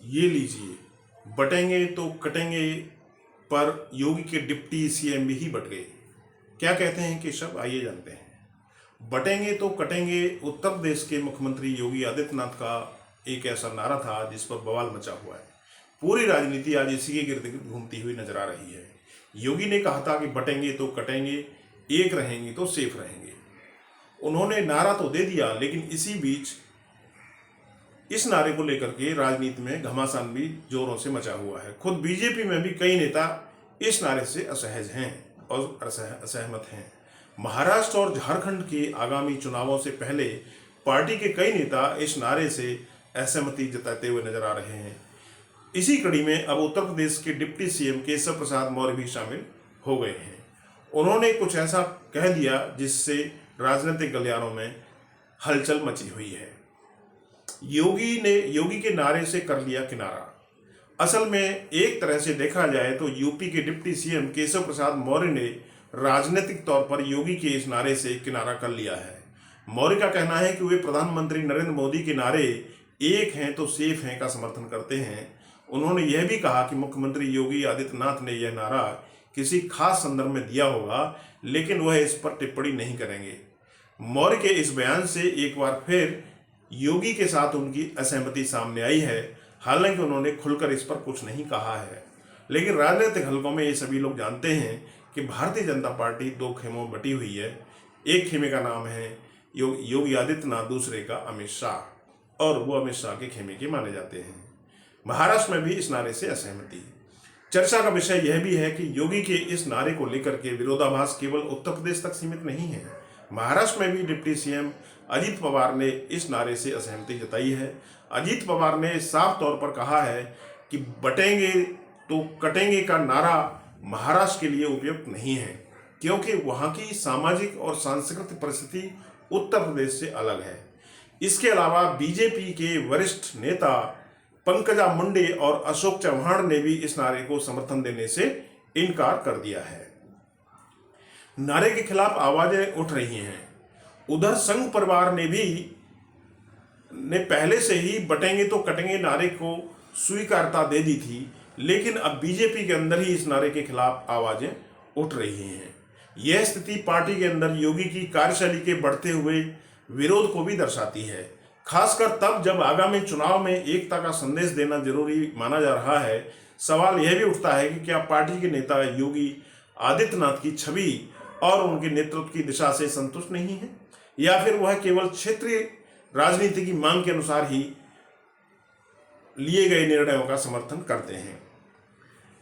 ये लीजिए, बटेंगे तो कटेंगे पर योगी के डिप्टी सीएम भी बट गए। क्या कहते हैं केशव, आइए जानते हैं। बटेंगे तो कटेंगे उत्तर प्रदेश के मुख्यमंत्री योगी आदित्यनाथ का एक ऐसा नारा था जिस पर बवाल मचा हुआ है। पूरी राजनीति आज इसी के गिर्द गिर्द घूमती हुई नजर आ रही है। योगी ने कहा था कि बटेंगे तो कटेंगे, एक रहेंगे तो सेफ रहेंगे। उन्होंने नारा तो दे दिया, लेकिन इसी बीच इस नारे को लेकर के राजनीति में घमासान भी जोरों से मचा हुआ है। खुद बीजेपी में भी कई नेता इस नारे से असहज हैं और असहमत हैं। महाराष्ट्र और झारखंड के आगामी चुनावों से पहले पार्टी के कई नेता इस नारे से असहमति जताते हुए नजर आ रहे हैं। इसी कड़ी में अब उत्तर प्रदेश के डिप्टी सीएम केशव प्रसाद मौर्य भी शामिल हो गए हैं। उन्होंने कुछ ऐसा कह दिया जिससे राजनीतिक गलियारों में हलचल मची हुई है। योगी के नारे से कर लिया किनारा। असल में एक तरह से देखा जाए तो यूपी के डिप्टी सीएम केशव प्रसाद मौर्य ने राजनीतिक तौर पर योगी के इस नारे से किनारा कर लिया है। मौर्य का कहना है कि वे प्रधानमंत्री नरेंद्र मोदी के नारे एक हैं तो सेफ हैं का समर्थन करते हैं। उन्होंने यह भी कहा कि मुख्यमंत्री योगी आदित्यनाथ ने यह नारा किसी खास संदर्भ में दिया होगा, लेकिन वह इस पर टिप्पणी नहीं करेंगे। मौर्य के इस बयान से एक बार फिर योगी के साथ उनकी असहमति सामने आई है। हालांकि उन्होंने खुलकर इस पर कुछ नहीं कहा है, लेकिन राजनीतिक हलकों में ये सभी लोग जानते हैं कि भारतीय जनता पार्टी दो खेमों में बटी हुई है। एक खेमे का नाम है योगी आदित्यनाथ, दूसरे का अमित शाह, और वो अमित शाह के खेमे के माने जाते हैं। महाराष्ट्र में भी इस नारे से असहमति। चर्चा का विषय यह भी है कि योगी के इस नारे को लेकर के विरोधाभास केवल उत्तर प्रदेश तक सीमित नहीं है। महाराष्ट्र में भी डिप्टी सीएम अजीत पवार ने इस नारे से असहमति जताई है। अजीत पवार ने साफ तौर पर कहा है कि बटेंगे तो कटेंगे का नारा महाराष्ट्र के लिए उपयुक्त नहीं है, क्योंकि वहां की सामाजिक और सांस्कृतिक परिस्थिति उत्तर प्रदेश से अलग है। इसके अलावा बीजेपी के वरिष्ठ नेता पंकजा मुंडे और अशोक चव्हाण ने भी इस नारे को समर्थन देने से इनकार कर दिया है। नारे के खिलाफ आवाजें उठ रही हैं। उधर संघ परिवार ने पहले से ही बटेंगे तो कटेंगे नारे को स्वीकारता दे दी थी, लेकिन अब बीजेपी के अंदर ही इस नारे के खिलाफ आवाजें उठ रही हैं। यह स्थिति पार्टी के अंदर योगी की कार्यशैली के बढ़ते हुए विरोध को भी दर्शाती है, खासकर तब जब आगामी चुनाव में एकता का संदेश देना जरूरी माना जा रहा है। सवाल यह भी उठता है कि क्या पार्टी के नेता योगी आदित्यनाथ की छवि और उनके नेतृत्व की दिशा से संतुष्ट नहीं है, या फिर वह केवल क्षेत्रीय राजनीति की मांग के अनुसार ही लिए गए निर्णयों का समर्थन करते हैं।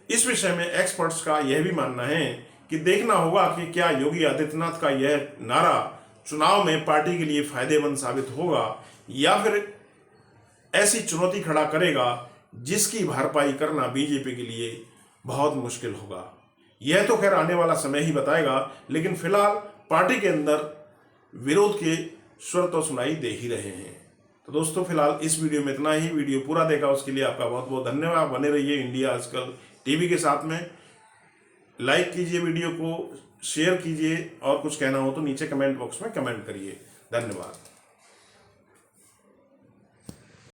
इस विषय में एक्सपर्ट्स का यह भी मानना है कि देखना होगा कि क्या योगी आदित्यनाथ का यह नारा चुनाव में पार्टी के लिए फायदेमंद साबित होगा, या फिर ऐसी चुनौती खड़ा करेगा जिसकी भरपाई करना बीजेपी के लिए बहुत मुश्किल होगा। यह तो खैर आने वाला समय ही बताएगा, लेकिन फिलहाल पार्टी के अंदर विरोध के स्वर तो सुनाई दे ही रहे हैं। तो दोस्तों, फिलहाल इस वीडियो में इतना ही। वीडियो पूरा देखा उसके लिए आपका बहुत बहुत धन्यवाद। बने रहिए इंडिया आजकल टीवी के साथ में। लाइक कीजिए, वीडियो को शेयर कीजिए, और कुछ कहना हो तो नीचे कमेंट बॉक्स में कमेंट करिए। धन्यवाद।